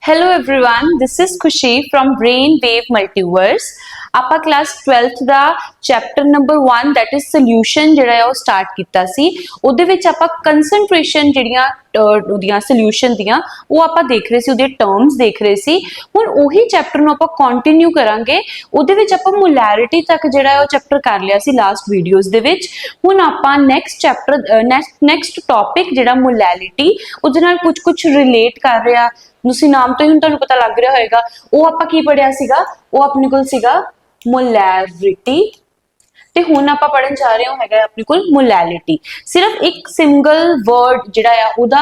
Hello everyone, this is Khushi from Brainwave Multiverse. ਆਪਾਂ class 12th the chapter number 1 that is solution ਜਿਹੜਾ ਹੈ ਉਹ start ਕੀਤਾ ਸੀ। ਉਹਦੇ ਵਿੱਚ ਆਪਾਂ ਕਨਸੈਂਟ੍ਰੇਸ਼ਨ ਜਿਹੜੀਆਂ ਉਹਦੀਆਂ ਸੋਲੂਸ਼ਨ ਦੀਆਂ ਉਹ ਆਪਾਂ ਦੇਖ ਰਹੇ ਸੀ, ਉਹਦੇ ਟਰਮਸ ਦੇਖ ਰਹੇ ਸੀ। ਹੁਣ ਉਹੀ ਚੈਪਟਰ ਨੂੰ ਆਪਾਂ ਕੰਟੀਨਿਊ ਕਰਾਂਗੇ। ਉਹਦੇ ਵਿੱਚ ਆਪਾਂ ਮੋਲੈਰਿਟੀ ਤੱਕ ਜਿਹੜਾ ਹੈ ਉਹ ਚੈਪਟਰ ਕਰ ਲਿਆ ਸੀ ਲਾਸਟ ਵੀਡੀਓਜ਼ ਦੇ ਵਿੱਚ। ਹੁਣ ਆਪਾਂ ਨੈਕਸਟ ਚੈਪਟਰ ਨੈਕਸਟ ਟੌਪਿਕ ਜਿਹੜਾ ਮੋਲੈਰਿਟੀ ਉਹਦੇ ਨਾਲ ਕੁਝ ਰਿਲੇਟ ਕਰ ਰਿਹਾ। ਤੁਸੀਂ ਨਾਮ ਤੋਂ ਹੀ ਹੁਣ ਤੁਹਾਨੂੰ ਪਤਾ ਲੱਗ ਰਿਹਾ ਹੋਏਗਾ। ਉਹ ਆਪਾਂ ਕੀ ਪੜਿਆ ਸੀਗਾ, ਉਹ ਆਪਣੇ ਕੋਲ ਸੀਗਾ ਮੋਲੈਰਿਟੀ, ਤੇ ਹੁਣ ਆਪਾਂ ਪੜਨ ਜਾ ਰਹੇ ਹਾਂ ਹੈਗਾ ਆਪਣੇ ਕੋਲ ਮੋਲੈਲਿਟੀ। ਸਿਰਫ ਇੱਕ ਸਿੰਗਲ ਵਰਡ ਜਿਹੜਾ ਆ ਉਹਦਾ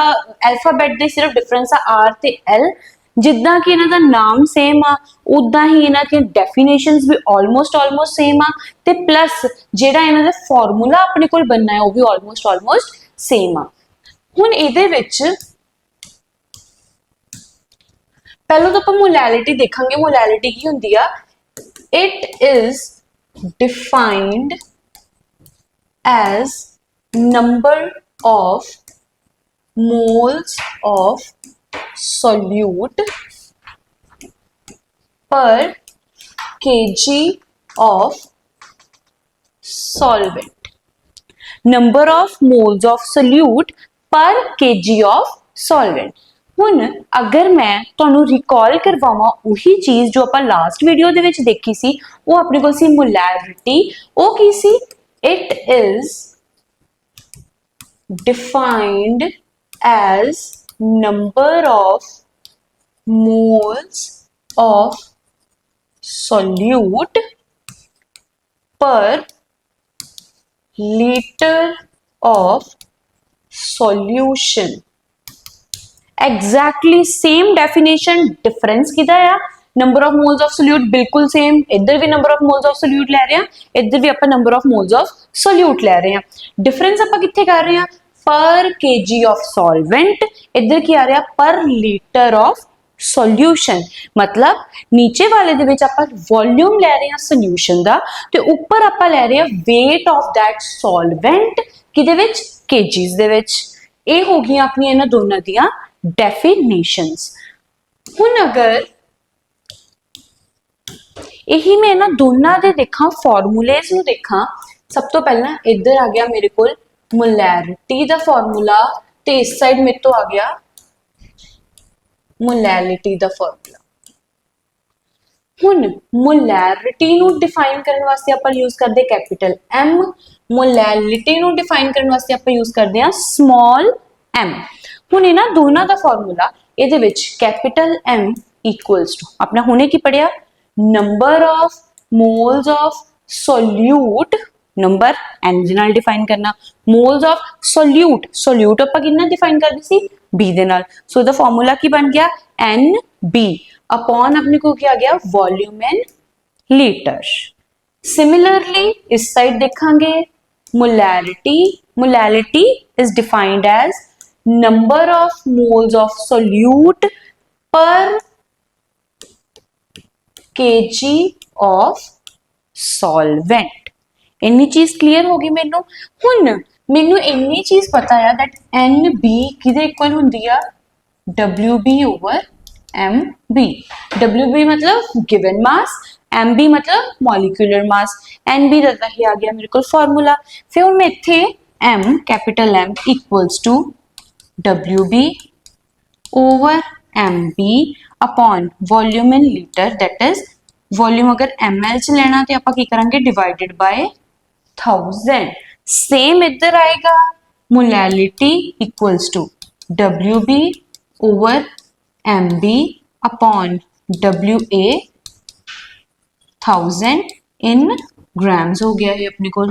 ਅਲਫਾਬੈਟ ਦੇ ਸਿਰਫ ਡਿਫਰੈਂਸ ਆ ਆਰ ਤੇ ਐਲ। ਜਿੱਦਾਂ ਕਿ ਇਹਨਾਂ ਦਾ ਨਾਮ ਸੇਮ ਆ ਉਦਾਂ ਹੀ ਇਹਨਾਂ ਦੀਆਂ ਡੈਫੀਨੇਸ਼ਨਸ ਵੀ ਆਲਮੋਸਟ ਸੇਮ ਆ, ਤੇ ਪਲੱਸ ਜਿਹੜਾ ਇਹਨਾਂ ਦਾ ਫਾਰਮੂਲਾ ਆਪਣੇ ਕੋਲ ਬਣਨਾ ਹੈ ਉਹ ਵੀ ਆਲਮੋਸਟ ਸੇਮ ਆ। ਹੁਣ ਇਹਦੇ ਵਿੱਚ ਪਹਿਲਾਂ ਤਾਂ ਆਪਾਂ ਮੋਲੈਲਿਟੀ ਦੇਖਾਂਗੇ। ਮੋਲੈਲਿਟੀ ਕੀ ਹੁੰਦੀ ਆ? It is defined as number of moles of solute per kg of solvent. Number of moles of solute per kg of solvent. ਹੁਣ अगर मैं ਤੁਹਾਨੂੰ रिकॉल करवावां ਉਹੀ चीज़ जो ਆਪਾਂ लास्ट वीडियो ਦੇ ਵਿੱਚ देखी सी, वो अपने को सी मोलैरिटी। वो की सी? It is defined as number of moles of solute per liter of solution। Exactly same definition, difference किदा आ? Number of moles of solute बिल्कुल सेम। इधर भी number of moles of solute ले रहे हैं, इधर भी अपन number of moles of solute ले रहे हैं। डिफरेंस अपन कित्थे कर रहे हैं? पर केजी ऑफ सॉल्वेंट। इधर की आ रहा पर लीटर ऑफ सॉल्यूशन। मतलब नीचे वाले दे विच आपां वॉल्यूम ले रहे हैं सोल्यूशन दा, ते ऊपर आपां ले रहे हैं वेट ऑफ दैट सॉल्वेंट किदे विच? केजीज दे विच। ये हो गई अपनी इन्हां दोनों दियां डेफिनेशंस। हुण अगर यही मैं इन्हां दोनों दे देखा फॉर्मूलेज नूं देखा, सब तो पहला इधर आ गया मेरे कोल मोलैरिटी दा फॉर्मूला, ते इस साइड मेरे तो आ गया मोलैलिटी दा फॉर्मूला। हुण मोलैरिटी नूं डिफाइन करने वास्ते आपां यूज करदे कैपिटल एम, मोलैलिटी नूं डिफाइन करने वास्ते आपां यूज करदे आ स्मॉल एम। हुण इन्हां दोनों दा फॉर्मूला इहदे विच कैपिटल एम इक्वल्स टू अपना हुणे की पढ़िया number of moles of solute, number N दे नाल डिफाइन करना, मोल्स ऑफ सोल्यूट। सोल्यूट आपां किन्ना डिफाइन करदे सी? बी दे नाल। सो द फॉर्मूला की बन गया एन बी अपॉन अपने को क्या आ गया वॉल्यूम इन लीटर। सिमिलरली इस साइड देखांगे molarity. Molality is defined as number of moles of solute per kg of solvent। इन्नी चीज क्लियर होगी मैनू। हुण मैनू इन्नी चीज पता है दैट एन बी किदे इक्वल हुंदी आ? W B over M B. W B मतलब गिवन मास, एम बी मतलब मॉलिक्यूलर मास। एन बी दा ही आ गया मेरे को फॉर्मूला। फिर हुण मैं इत्थे M capital M equals to WB over MB upon volume in litre, that is volume अगर ml च लेना तो आप की करांगे डिवाइडेड बाय 1000। सेम इधर आएगा molality equals to WB over MB upon WA 1000 in grams हो गया ये अपने को।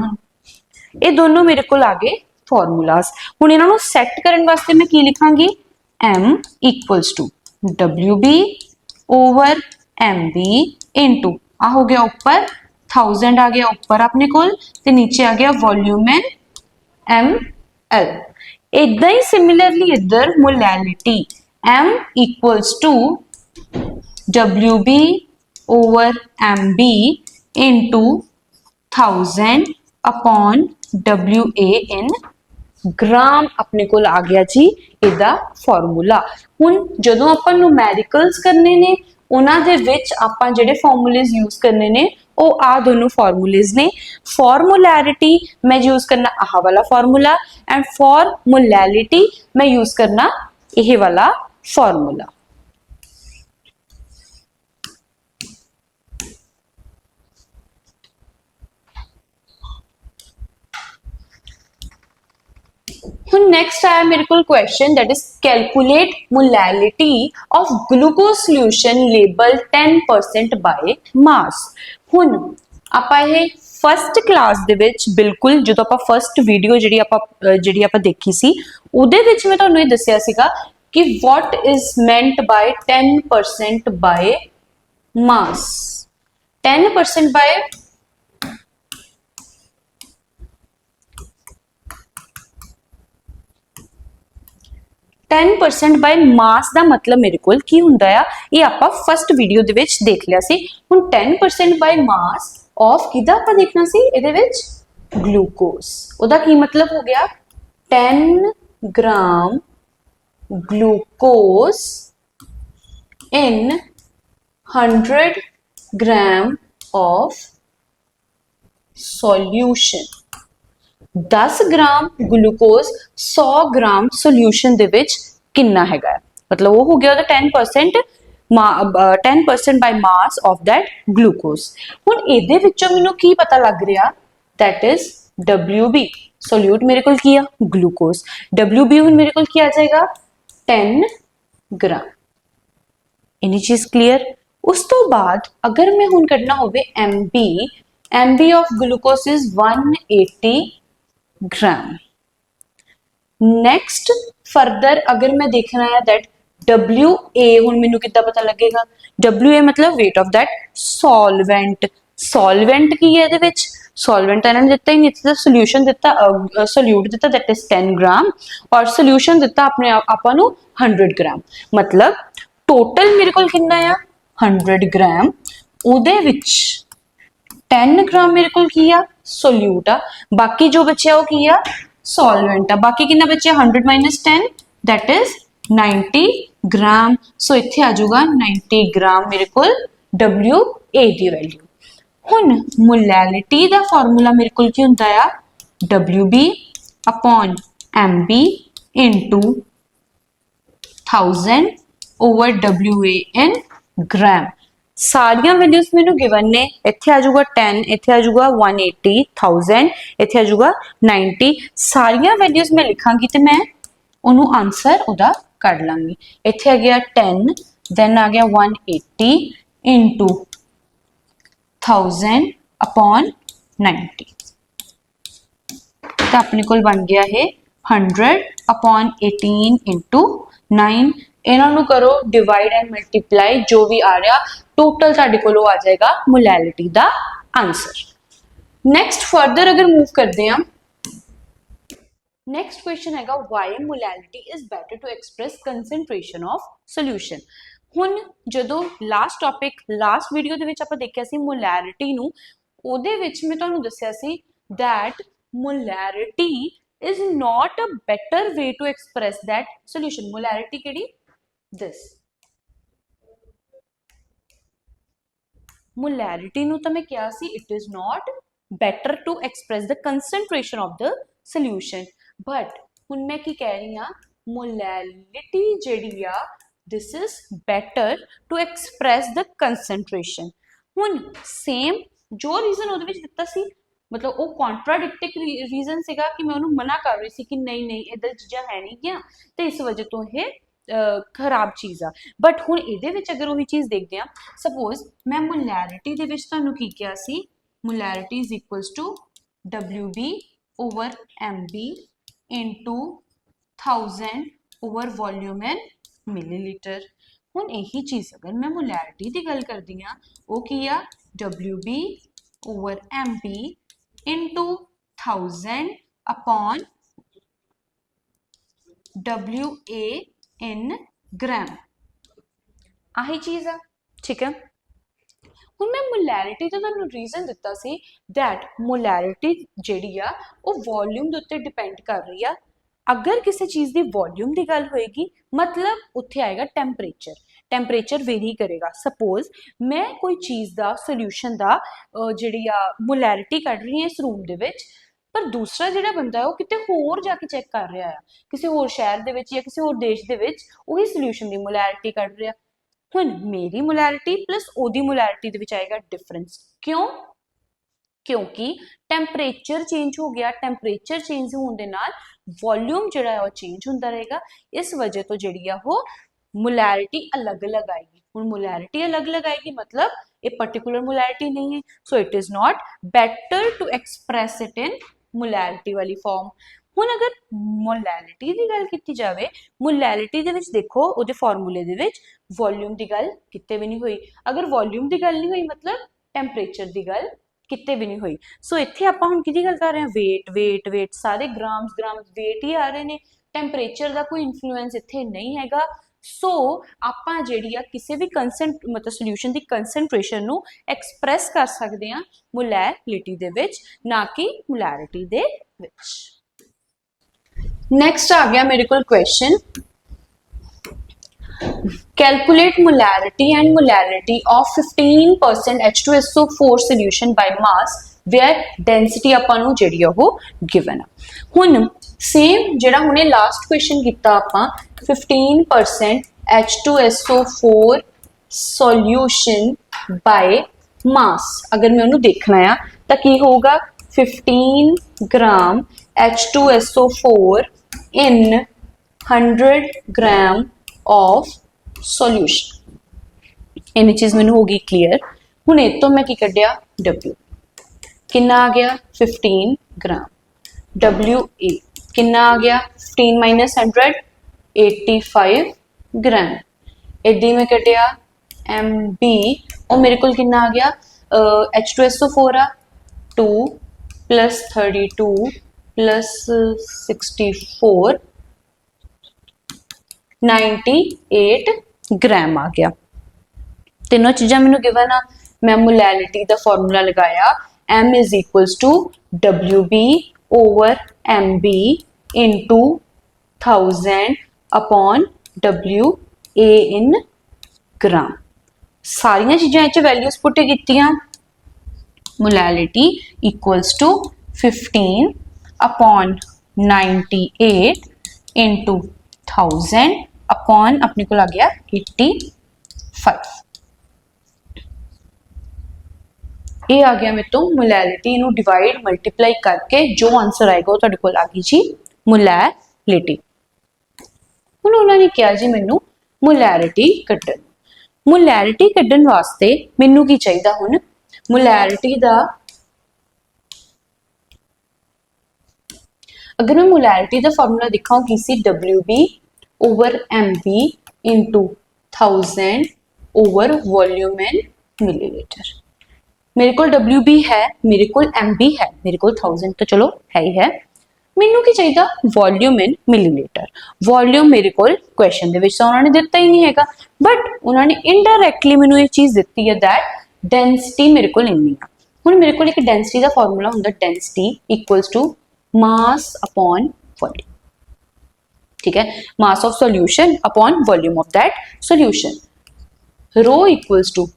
ये दोनों मेरे को आगे फॉर्मूलाज। हुण इन्हां नूं सैट करन वास्ते मैं की लिखांगी m equals to WB over MB into आ हो गया ऊपर 1000 आ गया ऊपर अपने कोल, ते नीचे आ गया वॉल्यूम इन ml। इदां ही सिमिलरली इधर molality m equals to WB over MB into 1000 upon WA in gram अपने कोल आ गया जी इहदा फार्मूला। हुण जदों आपां न्यूमैरिकल्स करने ने उन्हां दे विच आपां जिहड़े फार्मूलेज यूज करने ने वो आ दोनों फार्मूलेज ने। फॉर्मुलैरिटी मैं यूज करना आह वाला फार्मूला एंड फॉर मोलैलिटी मैं यूज करना यह वाला फार्मूला। नेक्स्ट आया मेरे को question that is calculate molality of glucose solution label 10% by मास। हुन आपां ये फर्स्ट क्लास दे विच बिल्कुल जो आपां फर्स्ट वीडियो जिहड़ी आपां देखी सी उहदे विच मैं तुहानूं ये दस्सिया सीगा कि what is meant by 10% by mass. 10% by 10% by mass का मतलब मेरे को की हुंदा आ ये आपां फर्स्ट वीडियो दे विच देख लिया सी। हुण 10% बाय मास ऑफ किदा आपां देखना सी इहदे विच ग्लूकोज। ओदा की मतलब हो गया 10 gram glucose in 100 gram of solution. 10 gram glucose 100 gram solution दे विच कितना हैगा, मतलब वो हो गया 10% 10% by mass of that glucose. हुण इहदे विचों मैनूं की पता लग रहा दैट इज WB सोल्यूट मेरे को की ग्लूकोज। WB हुण मेरे को की आ जाएगा 10 ग्राम। इन्नी चीज क्लीयर। उस तो बाद अगर मैं हुण कढना होवे MB of glucose is 180 gram. Next further अगर मैं देखना है दैट WA हुण मैनूं किद्दां पता लगेगा। WA मतलब weight of that solvent. Solvent की है इहदे विच सॉल्वेंट इन्होंने दिता ही नहीं, इत्थे सोल्यूशन दिता सोल्यूट दिता दैट इज 10 ग्राम और सोल्यूशन दिता अपने आपां नूं 100 ग्राम। मतलब टोटल मेरे को कितना आ 100 ग्राम उहदे विच 10 ग्राम मेरे को की आ सोल्यूट आ, बाकी जो बचे वो की आ सॉल्वेंट आ। बाकी कितना बचे 100 माइनस 10 दैट इज 90 ग्राम। सो इत्थे आ जाऊगा 90 ग्राम मेरे को WA दी वैल्यू। हुण मोलैलिटी दा फार्मूला मेरे को की हुंदा आ WB upon MB into 1000 over WA in gram. सारिया वैल्यूज मैनू गिवन ने। इत्थे आ जाऊगा 10, इत्थे आ जाऊगा 180, 1000, इत्थे आ जाऊगा 90। सारिया वैल्यूज मैं लिखांगी तो मैं उन्होंने आंसर उदा कढ लांगी। इत्थे आ गया 10 देन आ गया 180 इंटू 1000 अपॉन 90 तो अपने को बन गया है 100 अपॉन 18 इंटू 9। इन्हों करो डिवाइड एंड मल्टीप्लाई, जो भी आ रहा टोटल साडे कोल आ जाएगा मोलैलिटी दा आंसर। नेक्स्ट फर्दर अगर मूव करते हैं, नेक्स्ट क्वेश्चन हैगा why molality is better to express concentration of solution. हुण जदों लास्ट टॉपिक लास्ट वीडियो दे विच आपां देखिया सी मोलैलिटी नूं, ओदे विच मैं तुहानूं दस्सिया सी that molality is not a better way to express that solution. Molarity kedi this molarity nu ta main kya si it is not better to express the concentration of the solution, but hun main ki keh rahi ha molality jehdi a this is better to express the concentration। hun same जो reason ਉਹਦੇ ਵਿੱਚ ਦਿੱਤਾ ਸੀ मतलब वो contradicting reason सीगा कि मैं उन्होंने मना कर रही थी कि नहीं नहीं इधर चीज़ां है नहीं गया तो इस वजह तो ये खराब चीज़ आ। बट हुण इहदे विच अगर वही चीज़ देखते हैं, सपोज मैं मोलैरिटी दे विच तुहानूं की किया सी molarity is equals to WB over MB into 1000 over volume in millilitre. हुण यही चीज़ अगर मैं मोलैरिटी की गल करदी हां वो की आ WB over MB into 1000 upon WA in ग्राम। आही चीज है ठीक है। हुण मैं मोलैरिटी तो तुहानूं रीजन दिता सी दैट मोलैरिटी जिहड़ी आ वो वॉल्यूम दे उत्ते डिपेंड कर रही आ अगर किसी चीज़ की वॉल्यूम की गल होएगी मतलब उत्थे आएगा टैंपरेचर। टैंपरेचर वेरी करेगा। सपोज मैं कोई चीज़ का सोल्यूशन का जी मोलैरिटी कढ़ रही है इस रूम दे विच, पर दूसरा जिहड़ा बंदा है वो किते होर जाके चैक कर रहा है, किसी होर शहर दे विच या किसी होर देश दे विच वही सोल्यूशन की मोलैरिटी कढ़ रहा। हुण मेरी मोलैरिटी प्लस ओदी मोलैरिटी दे विच आएगा डिफरेंस। क्यों? क्योंकि टैंपरेचर चेंज हो गया। टैंपरेचर चेंज होने दे नाल वॉल्यूम जिहड़ा है वो चेंज होंदा रहेगा। इस वजह तो जिहड़ी है वो मोलैरिटी अलग अलग आएगी। हुण मोलैरिटी अलग अलग आएगी मतलब ये पर्टिकुलर मोलैरिटी नहीं है। So it is not better to express it in molarity वाली फॉर्म। हुण अगर मोलैरिटी की गल की जाए, मोलैरिटी दे विच देखो उहदे फॉर्मूले दे विच वॉल्यूम की गल किते भी नहीं हुई। अगर वॉल्यूम की गल नहीं हुई मतलब टैंपरेचर की गल किते भी नहीं हुई। सो इत्थे आपां हुण किहदी गल कर रहे हैं? वेट वेट वेट, सारे ग्राम्स ग्राम्स वेट ही आ रहे हैं। टैंपरेचर का कोई इन्फ्लुएंस इत्थे नहीं हैगा। सो आपां जिहड़ी आ किसी भी मतलब सोल्यूशन की कंसनट्रेशन नूं एक्सप्रैस कर सकते हैं मोलैरिटी दे विच, ना कि मोलैरिटी दे विच। नैक्सट आ गया मेरे कोल question, calculate molarity and molarity of 15% H2SO4 solution by mass where density ਆਪਾਂ ਨੂੰ ਜਿਹੜੀ ਉਹ given ਆ। ਹੁਣ same ਜਿਹੜਾ ਹੁਣੇ last question ਕੀਤਾ ਆਪਾਂ 15% H2SO4 solution by mass, अगर मैं ਉਹਨੂੰ देखना ਆ ਤਾਂ ਕੀ ਹੋਊਗਾ 15 ग्राम H2SO4 in 100 gram of solution। इन्नी चीज मैनू होगी क्लीयर। हुण इस तो मैं की कढ़िया W कितना आ गया 15 ग्राम, WA कितना आ गया 15 माइनस 100 85 ग्राम। इदी मैं कढ़िया MB और मेरे को कितना आ गया H2SO4 आ 2 प्लस 32 प्लस 64 98 ग्राम आ गया। तीनों चीज़ां मैनू गिवन आ। मैं मोलैरिटी का फॉर्मूला लगाया M is equals to WB over MB into 1000 upon WA in gram. सारिया चीज़ां इच वैल्यूज पुट कीतियां। Molarity equals to 15 upon 98 into 1000 upon अपने को आ गया 85। ये आ गया मेरे तो मोलैरिटी इनू डिवाइड मल्टीप्लाई करके जो आंसर आएगा वो तुहाडे कोल आ गई जी मोलैरिटी। हुण उन्होंने कहा जी मैनू मोलैरिटी कड्ढण। मोलैरिटी कड्ढण वास्ते मैनू की चाहिदा? हुण मोलैरिटी दा अगर मैं मोलैरिटी का फॉर्मूला दिखाऊं की सी WB over MB into 1000 over volume in millilitre. मेरे को WB है, मेरे को MB है, मेरे को 1000 तो चलो है ही है। मैनू की चाहिए वॉल्यूम इन मिलीलीटर। वॉल्यूम मेरे को क्वेश्चन दे विच उन्होंने दिता ही नहीं है, बट उन्होंने इनडायरैक्टली मैनू ये चीज़ दी है दैट डेंसिटी मेरे को इन्नी आ। हुण मेरे को एक डेंसिटी का फॉर्मूला होंदा density equals to mass upon volume. ठीक है, mass of solution upon volume of that solution. Rho equals to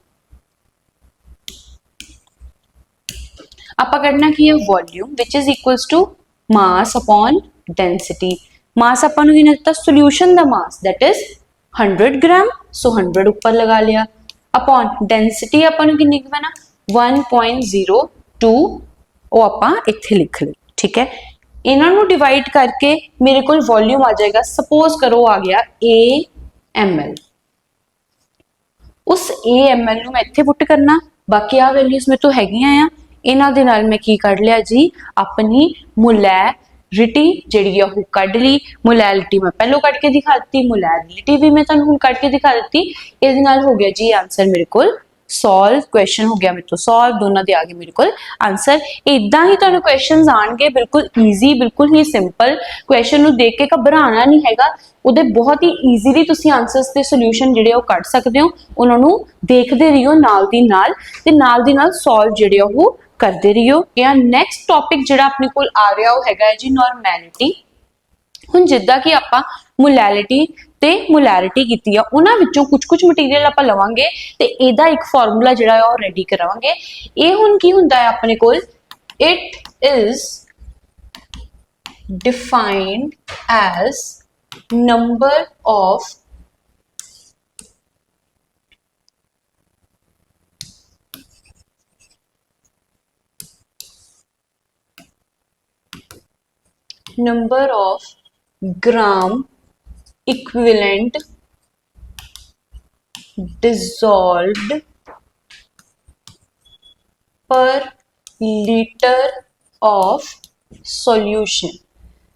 आपा करना की है volume which is equals to mass upon density. Mass आपा नूं कितना दिता? सॉल्यूशन दा मास दैट इज 100 ग्राम। सो 100 ऊपर लगा लिया अपॉन डेंसिटी आपा नूं कितनी गिवन 1.02 वो आपा इत्थे लिख ली। ठीक है, इन्हों डिवाइड करके मेरे को वॉल्यूम आ जाएगा। सपोज करो आ गया AML। उस AML मैं इत्थे पुट करना, बाकी आ वैल्यूज में तो हैगियां आ। इन्हां दे नाल मैं की कढ़ लिया जी अपनी मोलैरिटी जिहड़ी है वो कढ़ ली। मोलैरिटी मैं पहलों कढ़ के दिखा दी, मोलैरिटी भी मैं तुहानूं हुण कढ़ के दिखा दी। इहदे नाल हो गया जी आंसर मेरे को सॉल्व। क्वेश्चन हो गया मेरे तो सॉल्व, दोनों दे आ गए मेरे को आंसर। इदां ही तुहानूं क्वेश्चंस आउणगे बिल्कुल ईजी, बिल्कुल ही सिंपल। क्वेश्चन नूं देख के घबराना नहीं हैगा, उहदे बहुत ही ईजीली तुसीं आंसर्स दे सोल्यूशन जिहड़े वो कढ सकदे हो। उन्हां नूं देखदे रहियो नाल दी नाल सॉल्व जिहड़े वो करते रहियो। या नैक्सट टॉपिक जिहड़ा अपने कोल आ रहा वो हैगा जी नॉर्मैलिटी। ਹੁਣ ਜਿੱਦਾਂ कि ਆਪਾਂ मोलैलिटी ਤੇ मोलैरिटी ਕੀਤੀ ਆ ਉਹਨਾਂ ਵਿੱਚੋਂ ਕੁਝ ਮਟੀਰੀਅਲ ਆਪਾਂ ਲਵਾਂਗੇ ਤੇ ਇਹਦਾ ਇੱਕ ਫਾਰਮੂਲਾ ਜਿਹੜਾ ਉਹ ਰੈਡੀ ਕਰਾਵਾਂਗੇ। ਇਹ ਹੁਣ ਕੀ ਹੁੰਦਾ ਹੈ ਆਪਣੇ ਕੋਲ, it is defined as number of gram equivalent dissolved per liter of solution।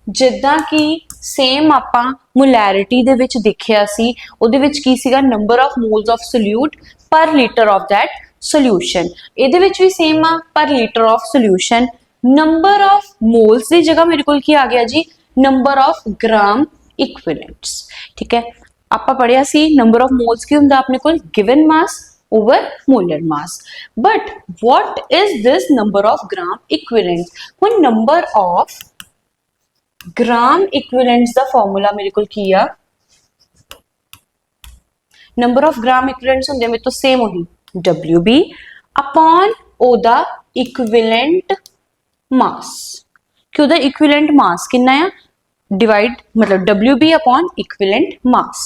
ਜਿੱਦਾਂ कि सेम ਆਪਾਂ मोलैरिटी ਦੇ ਵਿੱਚ ਦੇਖਿਆ ਸੀ, ਉਹਦੇ ਵਿੱਚ ਕੀ ਸੀਗਾ, number of moles of solute per liter of that solution। ਇਹਦੇ ਵਿੱਚ ਵੀ सेम ਆ, per liter of solution। number of moles ਦੀ ਜਗ੍ਹਾ ਮੇਰੇ ਕੋਲ ਕੀ ਆ ਗਿਆ ਜੀ, number of gram equivalents। ठीक है, ਆਪਾਂ ਪੜਿਆ ਸੀ number of moles ਕੀ ਹੁੰਦਾ ਆਪਣੇ ਕੋਲ, given mass over molar mass। but what is this number of gram equivalents? ਹੁਣ number of gram equivalents the formula ਮੇਰੇ ਕੋਲ ਕੀ ਆ, number of gram equivalents ਹੁੰਦੇ ਮੇਰੇ ਤੋਂ ਸੇਮ ਉਹੀ WB upon ਉਹਦਾ equivalent mass। कि ਉਹਦਾ equivalent mass ਕਿੰਨਾ ਆ, डिवाइड मतलब WB upon equivalent mass।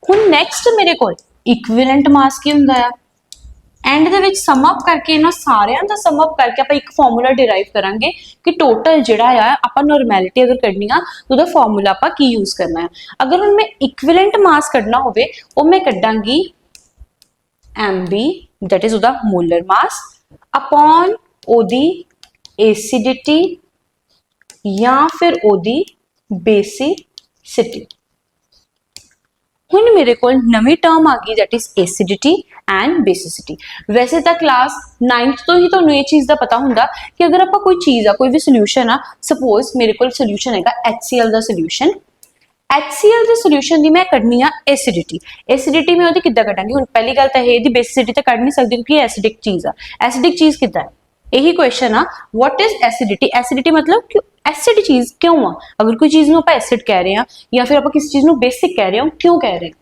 ਹੁਣ next ਮੇਰੇ ਕੋਲ equivalent mass ਕੀ ਹੁੰਦਾ ਆ, एंड ਦੇ ਵਿੱਚ ਸਮ ਅਪ ਕਰਕੇ ਇਹਨਾਂ ਸਾਰਿਆਂ ਦਾ ਸਮ ਅਪ ਕਰਕੇ ਆਪਾਂ ਇੱਕ ਫਾਰਮੂਲਾ ਡਿਰਾਈਵ ਕਰਾਂਗੇ ਕਿ ਟੋਟਲ ਜਿਹੜਾ ਆ ਆਪਾਂ ਨਾਰਮੈਲਿਟੀ ਅਗਰ ਕੱਢਣੀ ਆ ਉਹਦਾ ਫਾਰਮੂਲਾ ਆਪਾਂ ਕੀ ਯੂਜ਼ ਕਰਨਾ ਹੈ। ਅਗਰ ਹੁਣ ਮੈਂ ਇਕੁਇਵਲੈਂਟ ਮਾਸ ਕੱਢਣਾ ਹੋਵੇ ਉਹ ਮੈਂ ਕੱਢਾਂਗੀ MB that is ਉਹਦਾ ਮੋਲਰ ਮਾਸ ਅਪੋਨ ਉਹਦੀ एसिडिटी या फिर ओदी बेसिसिटी। हुण मेरे कोल नवी टर्म आ गई that is acidity and basicity. वैसे तो क्लास 9th तो ही तुहानूं ये चीज़ का पता हुंदा कि अगर आपां कोई चीज़ आ कोई भी सोल्यूशन आ, सपोज मेरे कोल सोल्यूशन हैगा HCl का सोल्यूशन, HCl के सोल्यूशन की मैं कढ़नी आ एसिडिटी। एसिडिटी मैं ओदी किद्दां कढांगी, हुण पहली गल तां इह दी बेसिसिटी तां कढ नहीं सकदी क्योंकि एसिडिक चीज़ आ। एसिडिक चीज़ किद्दां है, यही क्वेश्चन आ, व्हाट इज एसिडिटी। एसिडिटी मतलब कि एसिड चीज़ क्यों आ, अगर कोई चीज़ नूं आपां एसिड कह रहे हैं या फिर आपां किसी चीज़ नूं बेसिक कह रहे हो, क्यों कह रहे हैं।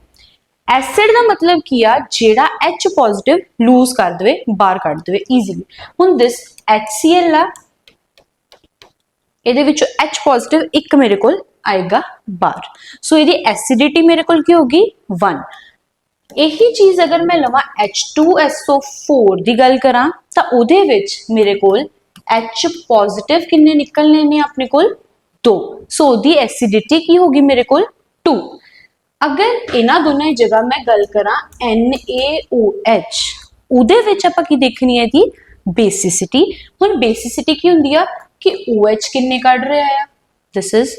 एसिड का मतलब की आ जेड़ा H पॉजिटिव लूज कर दे, बाहर कढ़ दे ईजीली। हुण दिस HCl आ, इहदे विचों H पॉजिटिव एक मेरे कोल आएगा बाहर, सो इहदी एसिडिटी मेरे कोल की होगी 1। यही चीज़ अगर मैं लवां H2SO4 की गल करा तो उहदे विच मेरे कोल H पॉजिटिव किन्ने निकलने ने अपने कोल 2, सो दी एसिडिटी की होगी मेरे कोल 2। अगर इन्हां दोनों की जगह मैं गल करा NaOH, उहदे विच आपां की देखनी है दी बेसिसिटी। हुण बेसिसिटी की हुंदी आ कि OH किन्ने कढ रहा है, दिस इज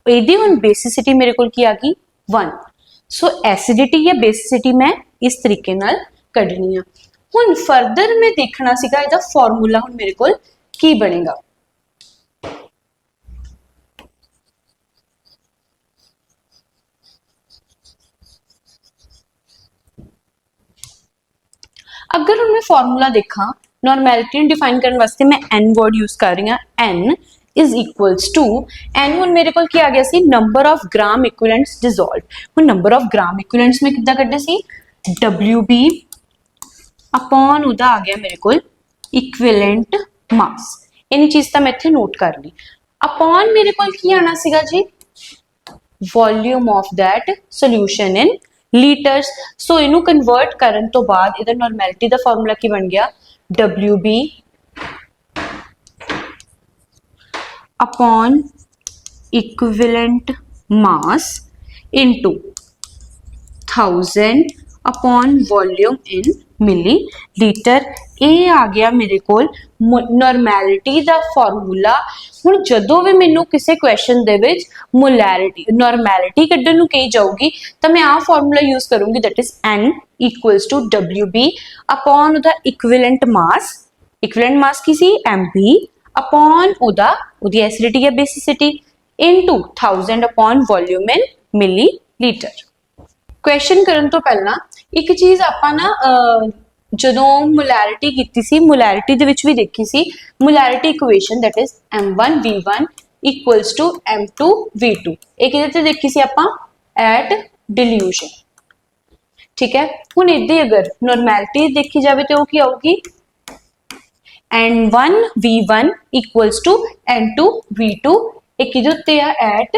इहदी हुण बेसिसिटी मेरे कोल की आ गई 1। सो एसिडिटी या बेसिसिटी मैं इस तरीके नाल कढनी है। हुण फर्दर मैं देखना सीगा इहदा फॉर्मूला हुण मेरे कोल की बनेगा। अगर हुण मैं फॉर्मूला देखा नॉर्मैलिटी डिफाइन करने वास्ते मैं N वर्ड यूज कर रही हूँ। N is equals to N हुण मेरे कोल क्या आ गया सी, number of gram equivalents dissolve. हुण नंबर ऑफ ग्राम इक्विवेलेंट्स में कितना कड्ढे सी, WB अपॉन उदा आ गया मेरे कोल इक्विवेलेंट मास। इन्हीं चीज तो मैं इत्थे नोट कर ली। अपॉन मेरे कोल की आना सीगा जी, volume of that solution in litres. So इनू कन्वर्ट करन तो बाद इहदा नॉर्मैलिटी दा फार्मूला की बन गया, WB upon equivalent mass into 1000 upon volume in millilitre. ये आ गया मेरे कोल नॉर्मैलिटी दा फार्मूला। हुण जदों भी मैनू किसी क्वेश्चन दे विच मोलैरिटी नॉर्मैलिटी कड्ढण नूं कही जाऊगी तो मैं आ फार्मूला यूज करूंगी, that is N equals to WB upon उदा इक्विवेलेंट मास। इक्विवेलेंट मास की सी MB अपॉन उदी एसिडिटी या basicity into 1000 upon volume in millilitre. Question करन तो पहला एक चीज आपां ना जदों मोलैरिटी कीती सी, मोलैरिटी दे विच भी देखी सी molarity equation, that is M1V1 equals to m2 v2 ਇਹ ਕਿਹਦੇ ਤੇ ਦੇਖੀ ਸੀ ਆਪਾਂ at dilution ठीक है ਹੁਣ इदी अगर नॉर्मैलिटी देखी जाए तो की आऊगी n1 v1 equals to n2 v2 एक किहदे उत्ते आ at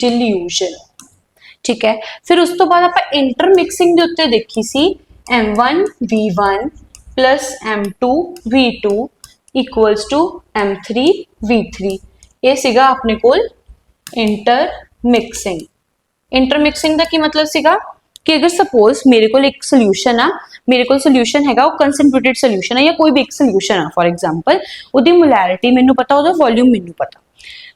dilution ठीक है फिर उस तो बाद आप इंटरमिक्सिंग दे उत्ते देखी सी m1 v1 plus m2 v2 equals to m3 v3 ये सीगा अपने कोल इंटरमिक्सिंग इंटरमिक्सिंग का की मतलब सीगा कि अगर सपोज मेरे को एक सोल्यूशन आ मेरे को सोल्यूशन हैगा वो कंसनट्रेटेड सोल्यूशन है या कोई भी एक सोल्यूशन आ फॉर एग्जांपल उदी मोलैरिटी मैनू पता उदा वॉल्यूम मैनू पता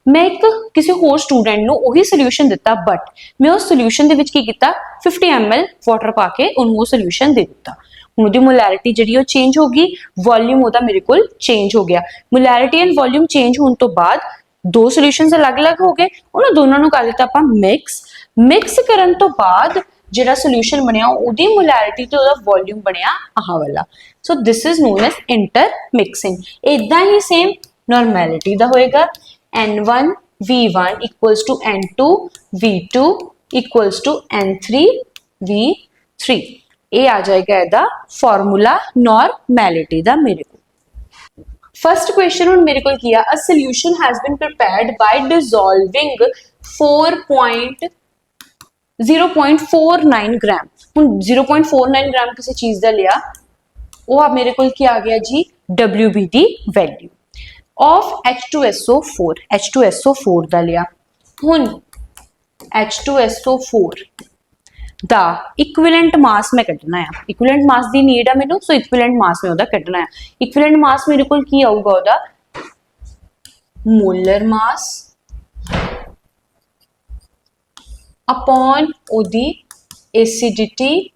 मैं एक किसी होर स्टूडेंट नू वही सोल्यूशन दिता बट मैं उस सोल्यूशन दे विच की कीता 50 ml वाटर पा के उन्होंने वो सोल्यूशन दे दिता उहदी मोलैरिटी जिहड़ी चेंज होगी वॉल्यूम उहदा मेरे कोल चेंज हो गया मोलैरिटी एंड वॉल्यूम चेंज होने तो बाद दो सोल्यूशंस अलग अलग हो गए उन्होंने दोनों नू कर दिता आपां मिक्स करन तो बाद जिहड़ा सोल्यूशन बनया उहदी मोलैरिटी ते उहदा वॉल्यूम बनया आह वाला so this is known as intermixing इदां ही सेम नॉर्मैलिटी दा होएगा n1 v1 equals to n2 v2 equals to n3 v3 ये आ जाएगा इहदा फॉर्मूला नॉर्मैलिटी दा मेरे को फर्स्ट क्वेश्चन हुण मेरे को किया a solution has been prepared by dissolving 0.49 gram हुण 0.49 ग्राम किसी चीज का लिया वो आप मेरे को क्या आ गया जी WB the value of H2SO4 दा लिया हुण H2SO4 दा इक्विवेलेंट मास मैं कढना है इक्विवेलेंट मास दी नीड है मैनू सो इक्विवेलेंट मास में ओदा कढना है इक्विवेलेंट मास मेरे को की आऊगा ओदा मोलर मास अपॉन ओदी एसिडिटी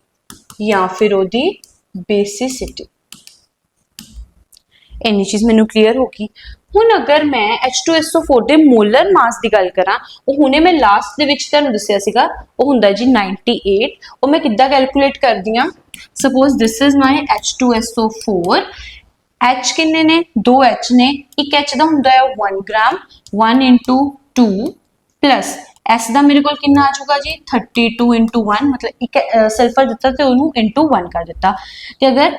या फिर ओदी बेसिसिटी इन्नी चीज मैनू क्लीयर होगी हुण अगर मैं H2SO4 दे मोलर मास की गल करा वो हुणे मैं लास्ट दे विच तुहानूं दस्सिया सीगा वो हुंदा जी 98 वो मैं किद्दां कैलकुलेट करदी हां suppose this is my H2SO4 H किन्ने ने 2 H ने एक H दा हुंदा है 1 ग्राम 1 into 2 प्लस S दा मेरे को कितना आ जाऊगा जी 32 into 1 मतलब एक सल्फर दिता तो उन्होंने into 1 कर दिता ते अगर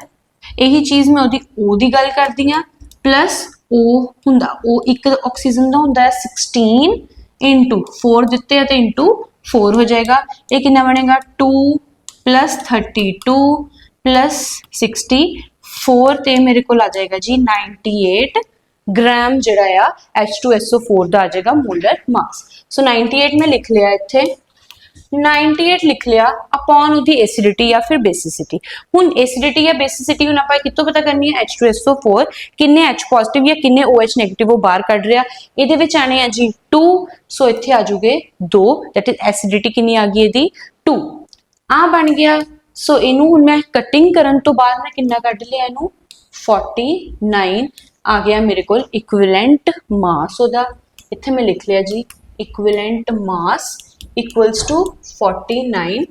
यही चीज मैं ओदी गल करदी हां प्लस ओ हुंदा ओ एक ऑक्सीजन दा हुंदा है 16 into 4 दिते है तो into 4 हो जाएगा ये कितना बनेगा 2 plus 32 plus 64 ते मेरे को आ जाएगा जी 98 ग्राम जिहड़ा आ H2SO4 दा आ जाएगा मोलर मास सो 98 में लिख लिया इत्थे 98 लिख लिया अपॉन उदी एसिडिटी या फिर बेसिसिटी हुण एसिडिटी या बेसिसिटी हुण आपां कित्तों पता करनी है H2SO4 किन्ने H पॉजिटिव या किन्ने OH नेगेटिव वो बाहर कढ रिहा इहदे विच आने आ जी 2 सो इत्थे आ जूगे 2 दैट इज एसिडिटी किन्नी आ गई इहदी 2 आ बन गया सो इनू हुण मैं कटिंग करन तो बाद मैं किन्ना कढ लिया इनू 49 आ गया मेरे को इक्विवेलेंट मास ओदा इत्थे मैं लिख लिया जी इक्विवेलेंट मास इक्वल्स टू 49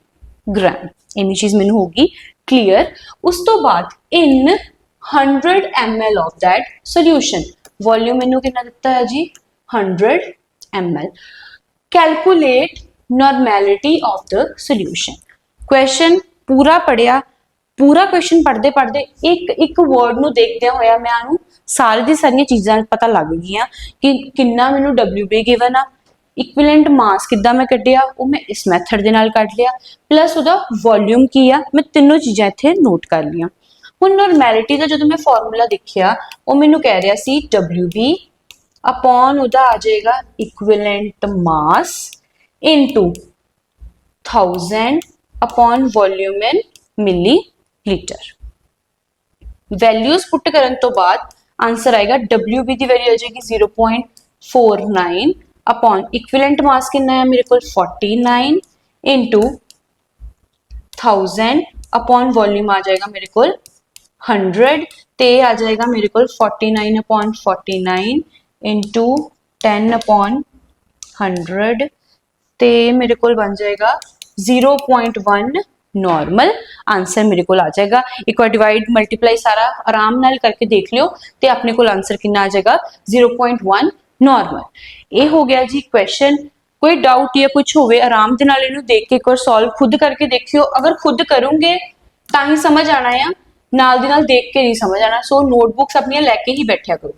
ग्राम इन्नी चीज मैनू होगी क्लियर उस तो बाद इन 100 ml of that solution volume मैनू कितना दिता है जी 100 ml calculate normality of the solution question पूरा पढ़िया पूरा क्वेश्चन पढ़ते पढ़ते एक वर्ड नू देखदे होया मैं आनू सारी दी सारियां चीज़ां पता लग गईयां कि किन्ना मैनू WB गिवन आ इक्विवेलेंट मास किद्दां मैं कढिया वो मैं इस मैथड दे नाल कढ लिया प्लस उहदा वॉल्यूम की आ मैं तीनों चीज़ां इत्थे नोट कर लियां हुण नॉर्मैलिटी दा जदों मैं फॉर्मूला देखिया वो मैनू कह रहा सी WB अपॉन उहदा आ जाएगा equivalent mass into 1000 upon volume in millilitre values put करन तो बाद आंसर आएगा WB की वैल्यू आ जाएगी 0.49 अपॉन इक्विवेलेंट मास कितना है मेरे को 49 इंटू 1000 अपॉन वॉल्यूम आ जाएगा मेरे को 100 ते आ जाएगा मेरे को 49 अपॉन 49 इंटू 10 अपॉन 100 ते मेरे को बन जाएगा 0.1 नॉर्मल आंसर मेरे को आ जाएगा एक बार डिवाइड मल्टीप्लाई सारा आराम नाल करके देख लियो ते अपने को आंसर कितना आ जाएगा 0.1 नॉर्मल। ये हो गया जी क्वेश्चन। कोई डाउट या कुछ होवे आराम दे नाल इहनूं देख के एक बार सॉल्व खुद करके देखियो। अगर खुद करोगे तां ही समझ आना है, नाल दी नाल देख के नहीं समझ आना। सो नोटबुक्स अपनी लैके ही बैठा करो।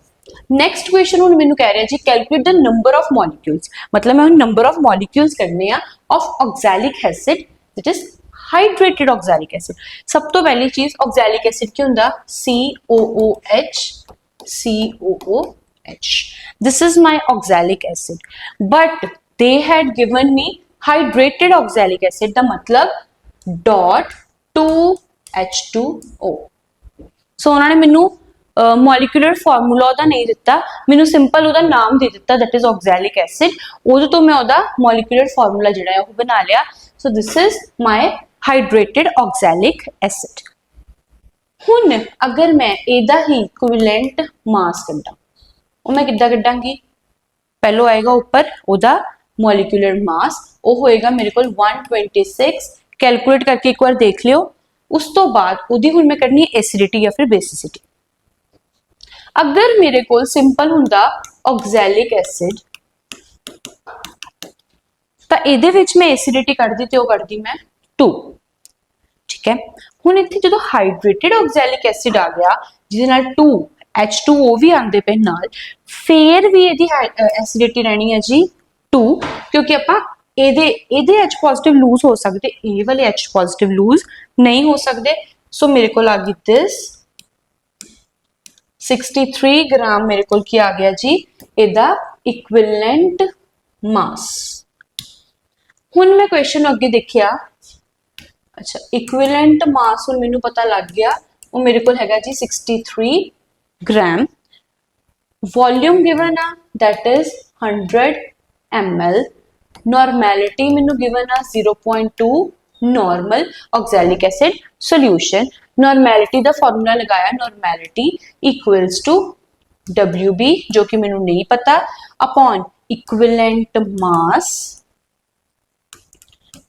नैक्सट क्वेश्चन हुण मैनूं कह रहा जी calculate the number of molecules, मतलब मैं नंबर ऑफ मॉलिक्यूल्स करने आ of oxalic acid that is hydrated oxalic acid. सब तो पहली चीज ऑक्सैलिक एसिड की हुंदा COOH, COOH। This is my oxalic acid, but they had given me hydrated oxalic acid, दा मतलब dot 2H2O। सो उन्होंने मैनू मॉलिक्यूलर फार्मूला ओदा नहीं दिता, मैनू सिंपल ओदा नाम दे दिता दैट इज ऑक्सैलिक एसिड। उदों तो मैं ओदा मॉलिक्यूलर फार्मूला जिहड़ा है वो बना लिया। सो this is my hydrated oxalic acid. हुण अगर मैं इहदा ही इक्विवेलेंट मास कड्डां, वो मैं किद्दां कड्डांगी? पहलो आएगा ऊपर ओदा मॉलिक्यूलर मास, वो होएगा मेरे को 126। कैलकुलेट करके एक बार देख लियो। उस तो बाद उदी हुण मैं करनी है एसिडिटी या फिर बेसिसिटी। अगर मेरे को सिंपल हुंदा ऑक्सैलिक एसिड तां इहदे विच मैं एसिडिटी कढदी ते वो कढदी मैं 2, ठीक है। हुण इत्थे जदों हाइड्रेटेड ऑक्सैलिक एसिड आ गया जिहदे नाल 2H2O भी आंदे पे नाल, फिर भी इहदी एसिडिटी रहनी है जी 2, क्योंकि आपां इहदे H पॉजिटिव लूज हो सकते, ए वाले H पॉजिटिव लूज नहीं हो सकते। सो मेरे को आ गई दिस 63 ग्राम मेरे को आ गया जी इहदा इक्विवेलेंट मास। हुण मैं क्वेश्चन अगे देखिया, अच्छा इक्विवेलेंट मास हुण मैनूं पता लग गया, वो मेरे को हैगा जी 63 ग्राम। वॉल्यूम गिवन आ दैट इज 100 ml। नॉर्मैलिटी मैनूं गिवन आ 0.2 normal oxalic acid solution. Normality दा फार्मूला लगाया, नॉर्मैलिटी इक्वल्स टू WB जो कि मैनूं नहीं पता, upon equivalent mass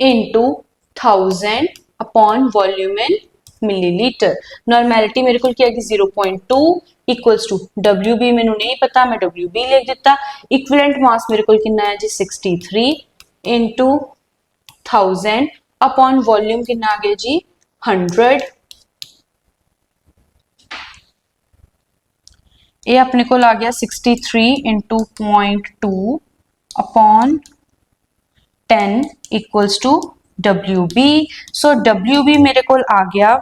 into 1000 upon volume in millilitre. Normality मेरे को क्या 0.2 इक्वल्स टू WB मैनू नहीं पता, मैं WB लिख दिता। इक्विवेलेंट मास मेरे को कितना है जी 63 इंटू 1000 अपॉन वॉल्यूम कितना आ गया जी 100। ये अपने को आ गया 63 into 0.2 upon 10 equals to WB। So WB मेरे को आ गया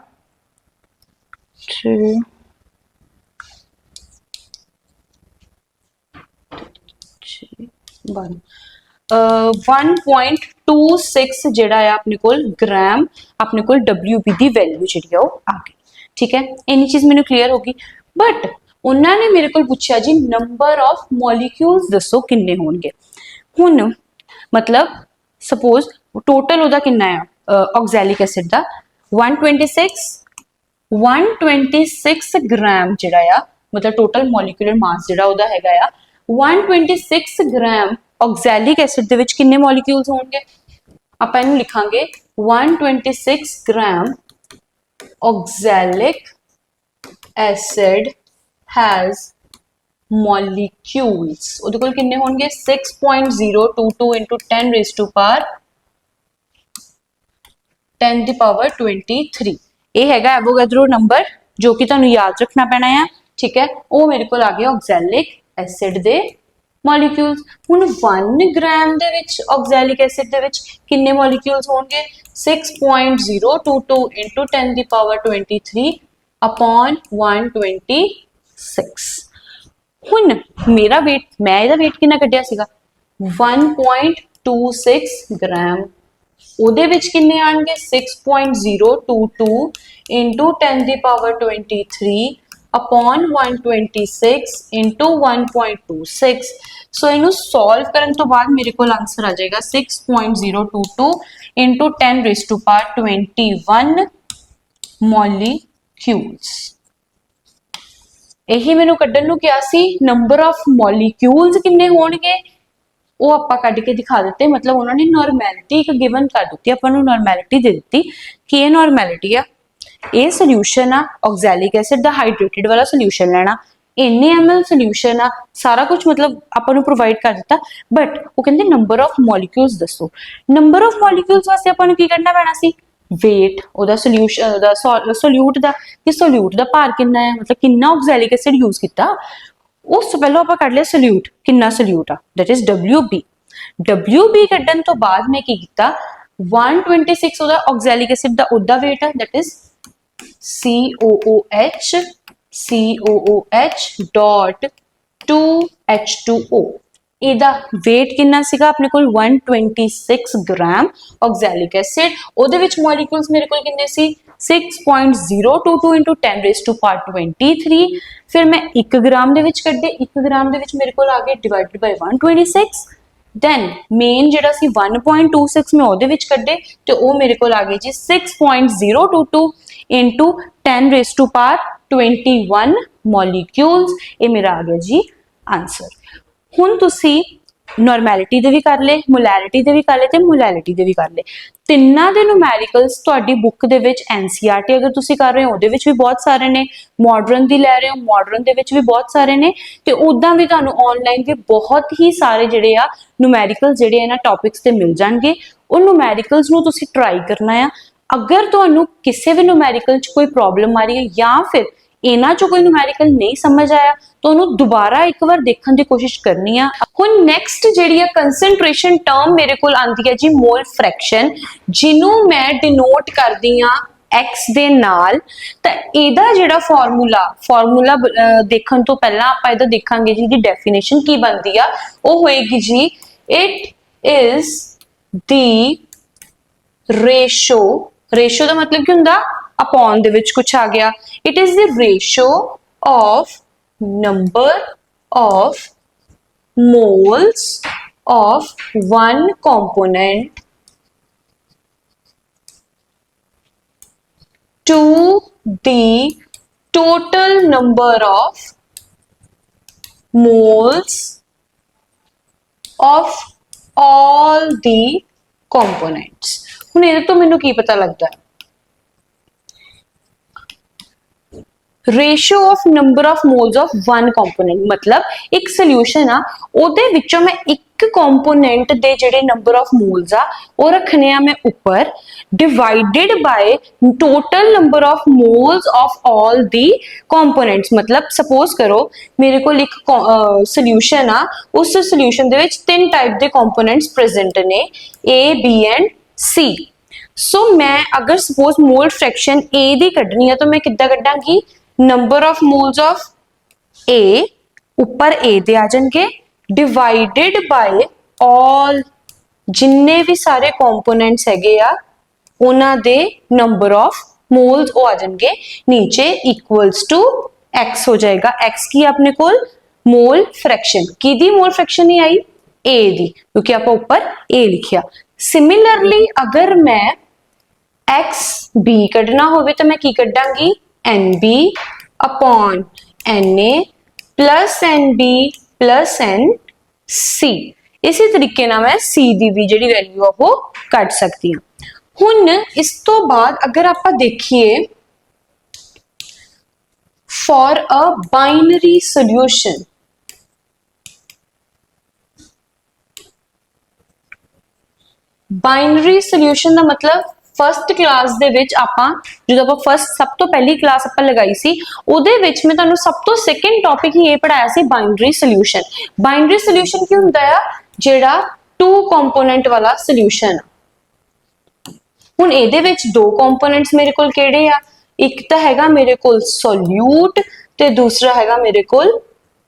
1.26 जेड़ा है अपने को ग्राम अपने को WB दी वैल्यू जी आ गई, ठीक है। इन्नी चीज मैंने क्लियर होगी। बट उन्होंने मेरे को पूछा जी नंबर ऑफ मॉलिक्यूल्स दसो किन्ने होंगे। हुण मतलब सपोज टोटल ओदा कितना है ऑक्सैलिक एसिड दा 126 ग्राम जिहड़ा आ, मतलब टोटल मॉलिक्यूलर मास जिहड़ा ओदा हैगा आ 126 ग्राम ऑक्सैलिक एसिड दे विच किन्ने मॉलिक्यूल्स होंगे। आपां इहनूं लिखांगे 126 ग्राम ऑक्सैलिक एसिड हैज molecules, ਉਹਦੇ ਕੋਲ ਕਿੰਨੇ ਹੋਣਗੇ 6.022 into 10 raised to power 10 the power 23। ਇਹ ਹੈਗਾ ਐਵੋਗੈਡਰੋ ਨੰਬਰ ਜੋ ਕਿ ਤੁਹਾਨੂੰ ਯਾਦ ਰੱਖਣਾ ਪੈਣਾ ਆ, ਠੀਕ ਹੈ। ਉਹ ਮੇਰੇ ਕੋਲ ਆ ਗਿਆ ਆਕਸੈਲਿਕ ਐਸਿਡ ਦੇ ਮੋਲੀਕਿਊਲਸ। ਹੁਣ 1 ਗ੍ਰਾਮ ਦੇ ਵਿੱਚ ਆਕਸੈਲਿਕ ਐਸਿਡ ਦੇ ਵਿੱਚ ਕਿੰਨੇ ਮੋਲੀਕਿਊਲਸ ਹੋਣਗੇ 6.022 into 10 ਦੀ ਪਾਵਰ 23 upon 126। ਹੁਣ ਮੇਰਾ weight मैं ਇਹਦਾ weight ਕਿੰਨਾ ਕੱਢਿਆ ਸੀਗਾ 1.26 ग्राम, ਉਹਦੇ ਵਿੱਚ ਕਿੰਨੇ ਆਣਗੇ 6.022 into 10 ਦੀ ਪਾਵਰ 23 upon 126 into 1.26। ਸੋ ਇਹਨੂੰ ਸੋਲਵ ਕਰਨ ਤੋਂ ਬਾਅਦ ਮੇਰੇ ਕੋਲ ਆਨਸਰ ਆ ਜਾਏਗਾ 6.022 into 10 raised to power 21 molecules। यही मैनू कड्ढन नूं किहा सी नंबर ऑफ मॉलिक्यूल्स किन्ने होणगे वो आपां कड्ढ के दिखा दिते। मतलब उन्होंने नॉर्मैलिटी एक गिवन कर दी, आपां नूं नॉर्मैलिटी दे दी कि ये नॉर्मैलिटी आ, ये सोल्यूशन आ ऑक्सैलिक एसिड दा हाइड्रेटेड वाला सोल्यूशन लेना, ਇੰਨੇ ml ਸੋਲੂਸ਼ਨ ਆ, ਸਾਰਾ ਕੁਝ ਮਤਲਬ ਆਪਾਂ ਨੂੰ ਪ੍ਰੋਵਾਈਡ ਕਰ ਦਿੱਤਾ, ਬਟ ਉਹ ਕਹਿੰਦੇ ਨੰਬਰ ਆਫ ਮੋਲੀਕਿਊਲਸ ਦੱਸੋ। ਨੰਬਰ ਆਫ ਮੋਲੀਕਿਊਲਸ ਵਾਸਤੇ ਆਪਾਂ ਨੂੰ ਕੀ ਕਰਨਾ ਪੈਣਾ ਸੀ, weight ਉਹਦਾ ਸੋਲੂਸ਼ਨ ਦਾ ਸੋਲਿਊਟ ਦਾ, ਕਿ ਸੋਲਿਊਟ ਦਾ ਭਾਰ ਕਿੰਨਾ ਹੈ, ਮਤਲਬ ਕਿੰਨਾ ਆਕਜ਼ੈਲਿਕ ਐਸਿਡ ਯੂਜ਼ ਕੀਤਾ। ਉਸ ਤੋਂ ਪਹਿਲਾਂ ਆਪਾਂ ਕੱਢ ਲਿਆ ਸੋਲਿਊਟ, ਕਿੰਨਾ ਸੋਲਿਊਟ ਆ, ਦੈਟ ਇਜ਼ WB। WB ਕੱਢਣ ਤੋਂ ਬਾਅਦ ਮੈਂ ਕੀ ਕੀਤਾ, 126 ਉਹਦਾ ਆਕਜ਼ੈਲਿਕ ਐਸਿਡ ਦਾ ਉਹਦਾ weight ਆ, that is COOH dot 2H2O। ਇਹਦਾ weight ਕਿੰਨਾ ਸੀਗਾ ਆਪਣੇ ਕੋਲ, 126 ਗ੍ਰਾਮ ਆਕਜ਼ੈਲਿਕ ਐਸਿਡ। ਉਹਦੇ ਵਿੱਚ ਮੋਲੀਕਿਊਲਸ ਮੇਰੇ ਕੋਲ ਕਿੰਨੇ ਸੀ, 6.022 into 10 raised to power 23। ਫਿਰ ਮੈਂ 1 ਗ੍ਰਾਮ ਦੇ ਵਿੱਚ ਕੱਢੇ, 1 ਗ੍ਰਾਮ ਦੇ ਵਿੱਚ ਮੇਰੇ ਕੋਲ ਆ ਗਏ divided by 126। ਦੈਨ ਮੇਨ ਜਿਹੜਾ ਸੀ 1.26 ਮੈਂ ਉਹਦੇ ਵਿੱਚ ਕੱਢੇ ਤੇ ਉਹ ਮੇਰੇ ਕੋਲ ਆ ਗਏ ਜੀ 6.022 into 10 raised to power 21 molecules। ਇਹ ਮੇਰਾ ਆ ਗਿਆ ਜੀ ਆਨਸਰ। ਹੁਣ ਤੁਸੀਂ ਨੋਰਮੈਲਿਟੀ ਦੇ ਵੀ ਕਰ ਲਏ, ਮੋਲੈਰਿਟੀ ਦੇ ਵੀ ਕਰ ਲਏ ਤੇ ਮੋਲੈਲਿਟੀ ਦੇ ਵੀ ਕਰ ਲਏ। ਤਿੰਨਾਂ ਦੇ ਨੂਮੈਰੀਕਲਸ ਤੁਹਾਡੀ ਬੁੱਕ ਦੇ ਵਿੱਚ NCERT ਅਗਰ ਤੁਸੀਂ ਕਰ ਰਹੇ ਹੋ ਉਹਦੇ ਵਿੱਚ ਵੀ ਬਹੁਤ ਸਾਰੇ ਨੇ, ਮਾਡਰਨ ਦੀ ਲੈ ਰਹੇ ਹੋ ਮਾਡਰਨ ਦੇ ਵਿੱਚ ਵੀ ਬਹੁਤ ਸਾਰੇ ਨੇ, ਤੇ ਉਦਾਂ ਵੀ ਤੁਹਾਨੂੰ ਆਨਲਾਈਨ ਵੀ ਬਹੁਤ ਹੀ ਸਾਰੇ ਜਿਹੜੇ ਆ ਨੂਮੈਰੀਕਲ ਜਿਹੜੇ ਇਹਨਾਂ ਟੌਪਿਕਸ ਤੇ ਮਿਲ ਜਾਣਗੇ। ਉਹ ਨੂਮੈਰੀਕਲਸ ਨੂੰ ਤੁਸੀਂ ਟਰਾਈ ਕਰਨਾ ਆ। ਅਗਰ ਤੁਹਾਨੂੰ ਕਿਸੇ ਵੀ ਨੂਮੈਰੀਕਲ 'ਚ ਕੋਈ ਪ੍ਰੋਬਲਮ ਆ ਰਹੀ ਹੈ ਜਾਂ ਫਿਰ ਇਹਨਾਂ 'ਚੋਂ ਕੋਈ ਨੂਮੈਰੀਕਲ ਨਹੀਂ ਸਮਝ ਆਇਆ ਤਾਂ ਉਹਨੂੰ ਦੁਬਾਰਾ ਇੱਕ ਵਾਰ ਦੇਖਣ ਦੀ ਕੋਸ਼ਿਸ਼ ਕਰਨੀ ਆ। ਹੁਣ ਨੈਕਸਟ ਜਿਹੜੀ ਆ ਕੰਸੈਂਟ੍ਰੇਸ਼ਨ ਟਰਮ ਮੇਰੇ ਕੋਲ ਆਂਦੀ ਹੈ ਜੀ ਮੋਲ ਫ੍ਰੈਕਸ਼ਨ, ਜਿਹਨੂੰ ਮੈਂ ਡਿਨੋਟ ਕਰਦੀ ਆ x ਦੇ ਨਾਲ। ਤਾਂ ਇਹਦਾ ਜਿਹੜਾ ਫਾਰਮੂਲਾ ਦੇਖਣ ਤੋਂ ਪਹਿਲਾਂ ਆਪਾਂ ਇਹਦਾ ਦੇਖਾਂਗੇ ਜੀ ਦੀ ਡੈਫੀਨੇਸ਼ਨ ਕੀ ਬਣਦੀ ਆ। ਉਹ ਹੋਏਗੀ ਜੀ ਇਟ ਇਜ਼ ਦੀ ਰੇਸ਼ੋ ਦਾ ਮਤਲਬ ਕੀ ਹੁੰਦਾ, upon ਦੇ ਵਿੱਚ ਕੁਝ ਆ ਗਿਆ। it is the ratio of number of moles of one component to the total number of moles of all the components। ਹੁਣ ਇਹਦੇ ਤੋਂ ਮੈਨੂੰ ਕੀ ਪਤਾ ਲੱਗਦਾ ਹੈ, ratio of number of moles of one component, मतलब एक सोल्यूशन आ ਉਹਦੇ ਵਿੱਚੋਂ ਮੈਂ ਇੱਕ ਕੰਪੋਨੈਂਟ ਦੇ ਜਿਹੜੇ ਨੰਬਰ ਆਫ ਮੋਲਸ ਆ ਉਹ ਰੱਖਣੇ ਆ ਮੈਂ ਉੱਪਰ, divided ਬਾय total number of moles of all the components. मतलब सपोज करो मेरे को एक सोल्यूशन आ, उस सोल्यूशन ਦੇ ਵਿੱਚ ਤਿੰਨ ਟਾਈਪ ਦੇ ਕੰਪੋਨੈਂਟਸ प्रेजेंट ने A, B and C। So मैं अगर सपोज मोल फ्रैक्शन A ਦੀ ਕੱਢਣੀ ਆ ਤਾਂ ਮੈਂ ਕਿੱਦਾਂ ਕੱਢਾਂਗੀ, number of moles of A ऊपर A दे आ जाएंगे डिवाइडेड बाय ऑल जिन्ने भी सारे कंपोनेंट्स हैगे आ उन्हां दे नंबर ऑफ मोल्स वो आ जाएंगे नीचे इक्वल्स टू x हो जाएगा। x की अपने कोल मोल फ्रैक्शन की दी mole fraction he I A दी, क्योंकि आप ऊपर A लिखिया। सिमिलरली अगर मैं एक्स बी कढ़ना होवे तो मैं की कढ़ांगी NB upon NA plus NB plus NC। इसी तरीके ना मैं C दी भी जिहड़ी वैल्यू वो कट सकती हूँ। हुण इस तो बाद अगर आप देखिए for a binary solution, binary solution का मतलब फर्स्ट क्लास दे विच आपां जो आप फर्स्ट सब तो पहली क्लास आपां लगाई सी उहदे विच मैं तुहानूं सब तो सेकंड टॉपिक ही ये पढ़ाया सी बाइनरी सोल्यूशन। बाइनरी सोल्यूशन की हुंदा है, जिहड़ा टू कंपोनेंट वाला सोल्यूशन। हुण इहदे विच दो कंपोनेंट्स मेरे कोल किहड़े आ, एक तां हैगा मेरे कोल सोल्यूट ते दूसरा हैगा मेरे कोल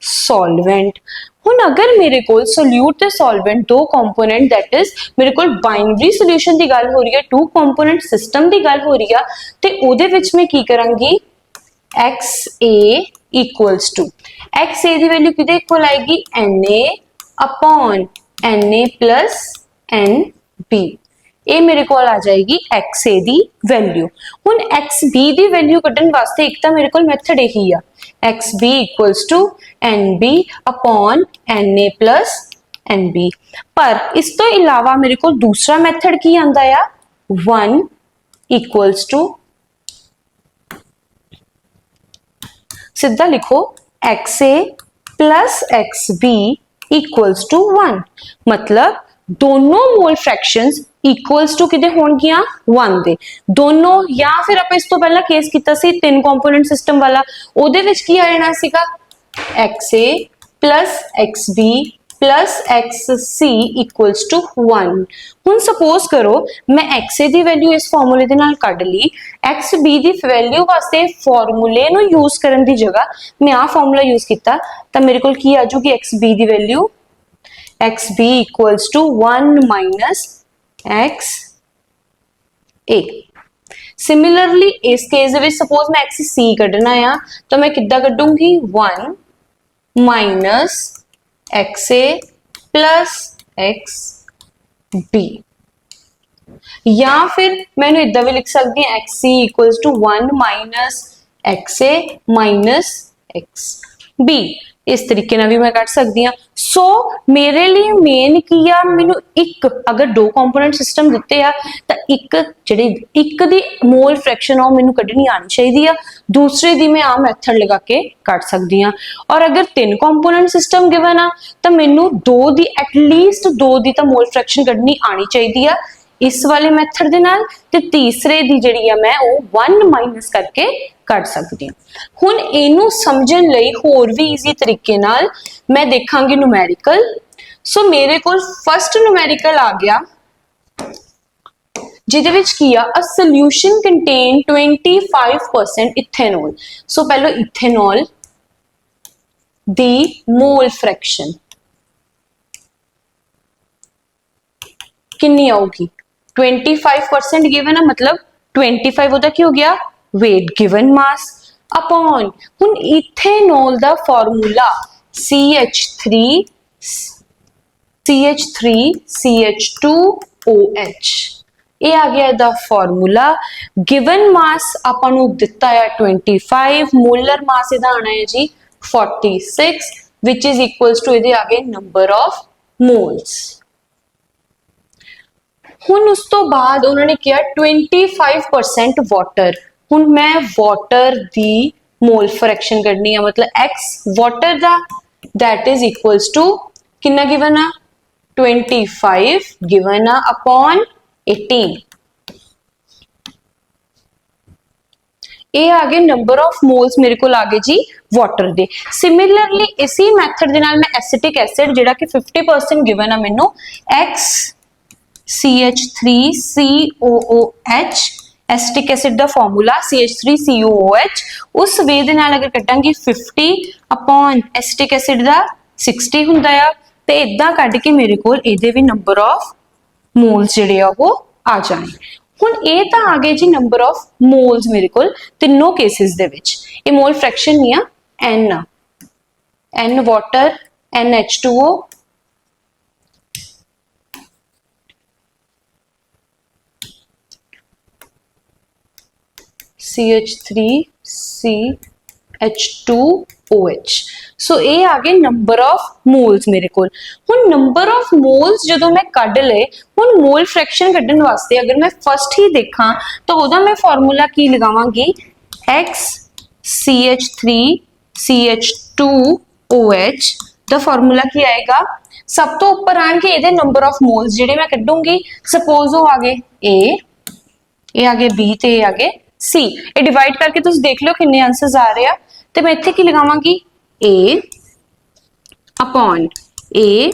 सॉल्वेंट। हुण अगर मेरे कोल सोल्यूट ते सॉल्वेंट दो कंपोनेंट दैट इज मेरे कोल बाइनरी सोल्यूशन की गल हो रही है, टू कंपोनेंट सिस्टम की गल हो रही है, ते ओदे विच मैं की करांगी XA इक्वल्स टू XA दी वैल्यू किदे इक्वल आएगी NA upon NA plus NB। ये मेरे को आ जाएगी XA दी वैल्यू। हुण XB दी वैल्यू कढण वास्ते एक तां मेरे कोल मैथड यही आ, XB equals to NB upon NA plus NB। पर इस तो इलावा मेरे को दूसरा मैथड की आंदा है 1 इक्वल्स टू, सीधा लिखो XA plus XB equals to 1। मतलब दोनों मोल फ्रैक्शंस इक्वल्स टू किदे होणगियां 1 दे दोनों। या फिर आप इस तो पहला केस कीता सी 3 कंपोनेंट सिस्टम वाला, ओदे विच की आ जाना सीगा XA plus XB plus XC equals to 1। हुण सपोज करो मैं XA दी वैल्यू इस फॉर्मूले दे नाल कढ ली, XB दी वैल्यू वास्ते फॉर्मूले नु यूज करन दी जगह मैं आ फॉर्मूला यूज किया तो मेरे को की आ जाऊगी XB दी value XB equals to 1 minus XA। Similarly इस केस में सपोज मैं XC कढ़ना है तो मैं किद्दां कढूंगी 1 माइनस XA प्लस XB। या फिर मैंने इदा भी लिख सकती हूँ XC equals to 1 minus XA minus XB। इस तरीके ना भी मैं कर सकती हाँ। सो मेरे लिए मेन की आ मैनू एक अगर 2 कंपोनेंट सिस्टम दिते आ तो एक जिहड़ी एक दी मोल फ्रैक्शन आ मैनू कढनी आनी चाहिए आ, दूसरे दी मैं आ मैथड लगा के कढ सकती हाँ। और अगर 3 कंपोनेंट सिस्टम गिवन आ तो मैनू 2 दी एटलीस्ट 2 दी तो मोल फ्रैक्शन कढनी आनी चाहिए आ इस वाले मैथड दे नाल, ते तीसरे दी जिहड़ी आ मैं वो 1 माइनस करके कढ सकती हूँ। हुण इनू समझण लई होर भी ईजी तरीके नाल मैं देखांगी न्यूमेरिकल। सो मेरे कोल फर्स्ट न्यूमेरिकल आ गया जिहदे विच की आ अ सोल्यूशन कंटेन 25% इथेनॉल। सो पहलो इथेनॉल दी मोल फ्रैक्शन कितनी आऊगी 25% गिवन है, मतलब 25 होता की हो गया वेट गिवन मास अपॉन हुन इथेनॉल दा फार्मूला CH3CH2OH ये आ गया इहदा फार्मूला। गिवन मास आपां नू दिता है 25, मोलर मास इहदा आना है जी 46 विच इज इक्वल्स टू इहदे आगे नंबर ऑफ मोल्स। हुन उस तो बाद उन्होंने किया 25% वाटर। हुन मैं वाटर दी मोल फ्रैक्शन करनी है, मतलब X वाटर दा दैट इज इक्वल्स टू कितना गिवन आ 25 गिवन आ अपॉन 18। ये आगे नंबर ऑफ मोल्स मेरे को आगे जी वाटर दे। सिमिलरली इसी मैथड दे नाल मैं एसिटिक एसिड जिहड़ा कि 50% गिवन आ मैनू X CH3COOH एसिटिक एसिड दा फार्मूला CH3COOH उस वे दे नाल अगर कटांगी 50 अपॉन एसिटिक एसिड दा 60 हुंदा आ ते इदां कट के मेरे कोल इहदे भी नंबर ऑफ मोल्स जिहड़े आ वो आ जाने। हुन ये तां आ गए जी नंबर ऑफ मोल्स मेरे कोल तीनों केसेस दे विच। ये मोल फ्रैक्शन नहीं आ N वाटर NH2O CH3CH2OH। सो ये आ गए नंबर ऑफ मोल्स मेरे कोल। हुन नंबर ऑफ मोल्स जदों मैं कढ ले हुन मोल फ्रैक्शन कढन वास्ते अगर मैं फर्स्ट ही देखा तो ओदा मैं फार्मूला की लगावांगी X CH3CH2OH दा फार्मूला की आएगा सब तो ऊपर आके इहदे नंबर ऑफ मोल्स जिहड़े मैं कढूंगी सपोज वो आ गए A ये आगे B ते ये आगे C। ये डिवाइड करके तुम देख लो कितने आंसर्स आ रहे हैं। तो मैं इत्थे की लगावांगी A upon A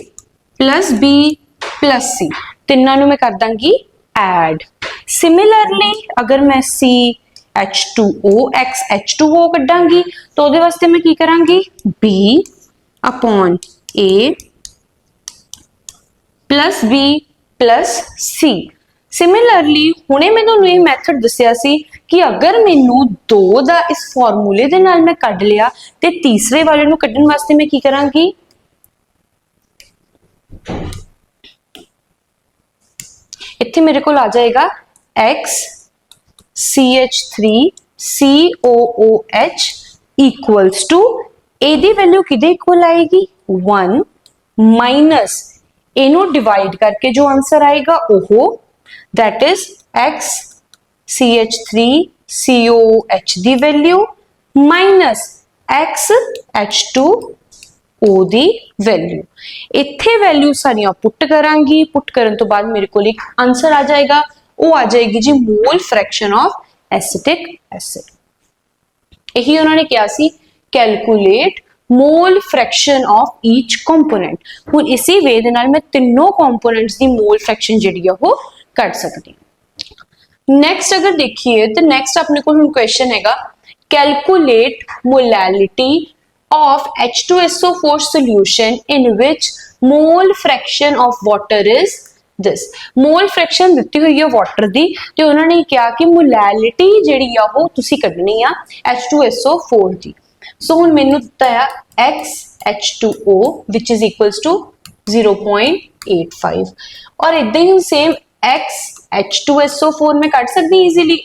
plus B plus C तिन्ना नू मैं कर दांगी ऐड। सिमिलरली अगर मैं CH2O XH2O कढांगी तो उहदे वास्ते मैं की करांगी B upon A plus B plus C। Similarly हुणे मैं तुहानू ये मैथड दस्सिया सी कि अगर मैनू 2 दा इस फार्मूले दे नाल मैं कढ लिया ते तीसरे वाले नू कढन वास्ते मैं की करांगी इत्थे मेरे कोल आ जाएगा X CH3COOH इक्वल्स टू एदी वैल्यू किदे इक्वल आएगी 1 माइनस इनू डिवाइड करके जो आंसर आएगा ओहो that is X CH3COOH the value minus XH2O the value. इत्थे वैल्यू सारियां पुट करांगी, पुट करन तो बाद मेरे को एक आंसर आ जाएगा, वो आ जाएगी जी mole fraction of acetic acid. यही उन्होंने क्या सी, calculate mole fraction of each component. हुण इसी वे दे नाल मैं तीनों कंपोनेंट्स दी मोल फ्रैक्शन जिहड़ी आ वो कढ सकदी। नेक्स्ट अगर देखिए तो नेक्स्ट अपने को क्वेश्चन हैगा, calculate molality of H2SO4 solution in which mole fraction of water is this। Mole fraction दित्ती हुई है वाटर दी ते उन्होंने क्या कि मोलैलिटी जिहड़ी आ वो तुसी कढनी आ H2SO4 दी। सो हुण मैनू दित्ता है XH2O which is equals to 0.85 और इदां ही सेम XH2SO4 में कढ सकदी इजीली।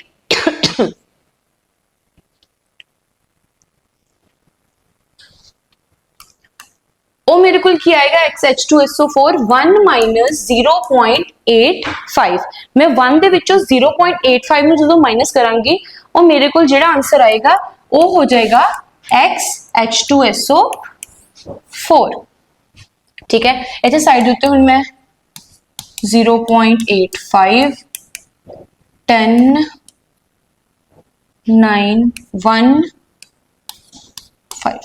वो मेरे को क्या आएगा, XH2SO4 1 माइनस 0.85। मैं 1 दे विचों 0.85 में जो माइनस करांगी और मेरे को जेड़ा आंसर आएगा वो हो जाएगा XH2SO4। ठीक है, इतने साइड उत्ते हुण मैं 0.85 10 9 1 5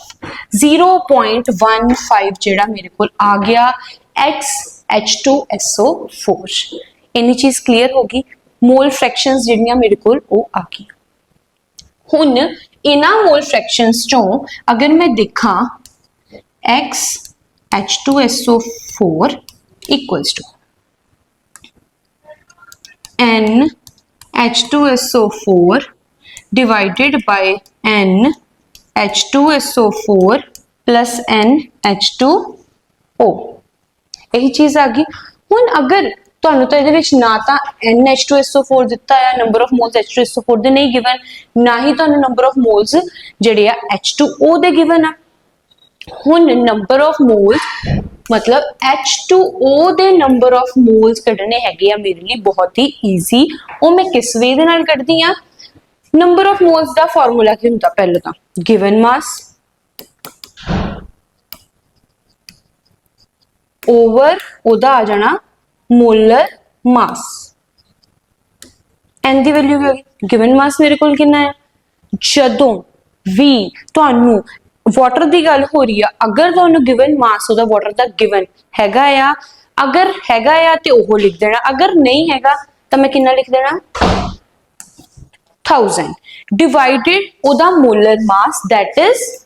0.15 जेड़ा मेरे को आ गया XH2SO4। इन्नी चीज क्लियर होगी, मोल फ्रैक्शंस जिहड़ियां मेरे को वो आ गई। हुण इन्हां मोल फ्रैक्शंस चों अगर मैं देखा XH2SO4 equals to NH2SO4 divided by H2SO4 plus NH2O, यही चीज आ गई। हुण अगर तुहानू तो इहदे विच ना तो NH2SO4 दिता है, नंबर ऑफ मोल्स H2SO4 दे नहीं गिवन, ना ही तुहानू नंबर ऑफ मोल्स जिहड़े आ H2O दे गिवन आ। हुण नंबर ऑफ मोल्स मतलब H2O दे नंबर ऑफ मोल्स कढने हैगे आ मेरे लिए बहुत ही ईजी। वो मैं किस वे दे नाल कढदी आ, नंबर ऑफ मोल्स दा फार्मूला की हुंदा, पहले तो गिवन मास ओवर ओदा आ जाना मोलर मास, एन दी वैल्यू क्या, गिवन मास मेरे को कितना है, जदों भी तुहानू वाटर दी गल हो रही है, अगर तुहानू गिवन मास ओदा वाटर दा गिवन हैगा या, अगर हैगा या ते ओहो लिख देना, अगर नहीं हैगा तो मैं कितना लिख देना 1000 डिवाइडेड ओदा मोलर मास दैट इज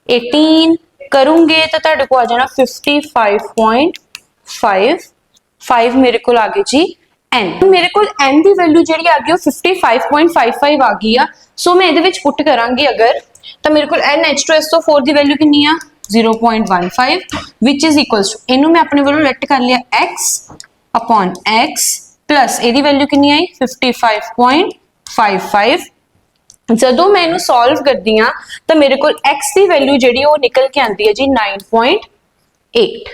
18 करूंगे तो तुहाडे को आ जाना 55.55 मेरे को आ गई जी n। मेरे को n दी वैल्यू जिहड़ी आ गई 55.55 आ गई आ। सो मैं इहदे विच पुट करांगी अगर तो मेरे को NH2SO4 दी वैल्यू कितनी आ 0.15 विच इज इक्वल्स टू, इनू मैं अपने वालों लेट कर लिया x अपॉन x प्लस एदी वैल्यू कितनी आई 55.55। जदों मैं इनू सॉल्व करदी हां तो मेरे को x की वैल्यू जिहड़ी वो निकल के आंदी है जी 9.8।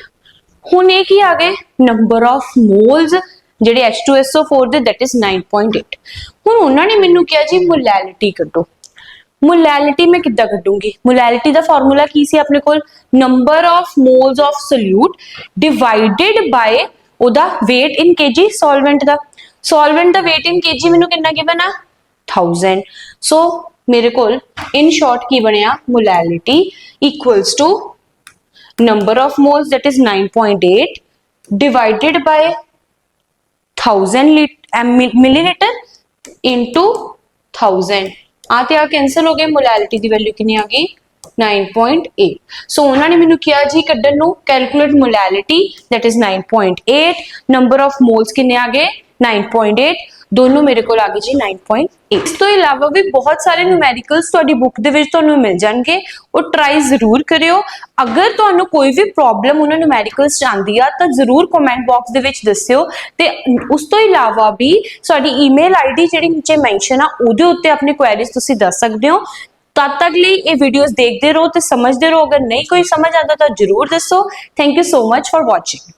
हुण ये की आ गए नंबर ऑफ मोल्स जिहड़े H2SO4 दे दैट इज 9.8। हुण उन्हां ने मैनू कहा जी मोलैलिटी कड्डो। मोलैलिटी मैं किद्दां कड्डूंगी, मोलैलिटी दा फार्मूला की सी अपने कोल, number of moles of solute divided by ओदा वेट इन केजी सॉल्वेंट दा। सॉल्वेंट दा वेट इन केजी मैनू कितना गिवन आ 1000। सो मेरे कोल इन शॉर्ट की बनया molality equals to number of moles that is 9.8 divided by 1000 millilitre into 1000 आते आ कैंसिल हो गए, मोलैलिटी की वैल्यू कितनी आ गई 9.8। सो उन्होंने मैनू किया जी कड्डन नू calculate molality that is 9.8, number of moles कितने आ गए 9.8, दोनों मेरे को आ गए जी 9.8। इस तो इलावा भी बहुत सारे न्यूमेरिकल्स तुहाडी बुक दे विच तुहानू मिल जाणगे, और ट्राई जरूर करियो। अगर तुहानू कोई भी प्रॉब्लम उन्हां न्यूमेरिकल्स च आंदी आ तां जरूर कमेंट बॉक्स दे विच दस्सियो। ते उस तो इलावा भी साडी ईमेल आईडी जिहड़ी नीचे मैंशन आ उहदे उत्ते अपनी क्वेरीज तुसीं दस सकदे हो। तद तक लिए ये वीडियोस देखते रहो तो समझते रहो, अगर नहीं कोई समझ आता तो जरूर दसो। Thank you so much for watching.